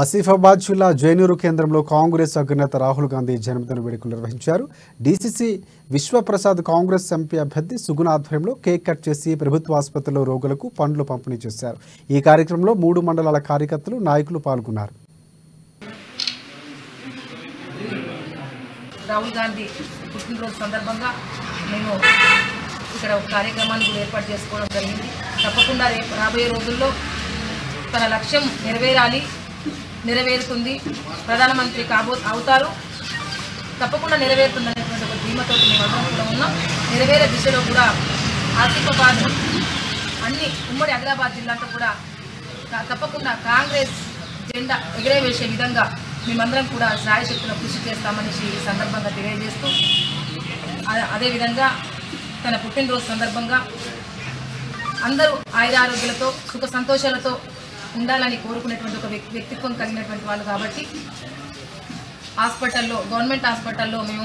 ఆసిఫాబాద్ జిల్లా జైనూరు కేంద్రంలో కాంగ్రెస్ అగ్రనేత రాహుల్ గాంధీ జన్మదిన వేడుకలు నిర్వహించారు. డీసీసీ విశ్వప్రసాద్ కాంగ్రెస్ ఎంపీ అభ్యర్థి సుగుణ ఆధ్వర్యంలో కేక్ కట్ చేసి ప్రభుత్వ ఆసుపత్రిలో రోగులకు పండ్లు పంపిణీ చేశారు. ఈ కార్యక్రమంలో 3 మండలాల కార్యకర్తలు, నాయకులు పాల్గొన్నారు. రాహుల్ గాంధీ పుట్టినరోజు సందర్భంగా మేము ఇక్కడ ఒక కార్యక్రమాన్ని ఏర్పాటు చేసుకోవడం జరిగింది. తప్పకుండా రాబోయే రోజుల్లో తన లక్ష్యం నెరవేరుతుంది, ప్రధానమంత్రి అవుతారు, తప్పకుండా నెరవేరుతుందనేటువంటి ఒక ధీమతో మేమందరం కూడా ఉన్నాం. నెరవేరే దిశలో కూడా ఆసిఫాబాద్ అన్ని ఉమ్మడి ఆదిలాబాద్ జిల్లాతో కూడా తప్పకుండా కాంగ్రెస్ జెండా ఎగరవేసే విధంగా మేమందరం కూడా సాయశక్తుల కృషి చేస్తామని ఈ సందర్భంగా తెలియజేస్తూ, అదేవిధంగా తన పుట్టినరోజు సందర్భంగా అందరూ ఆయురారోగ్యాలతో సుఖ సంతోషాలతో ఉండాలని కోరుకునేటువంటి ఒక వ్యక్తిత్వం కలిగినటువంటి వాళ్ళు కాబట్టి గవర్నమెంట్ హాస్పిటల్లో మేము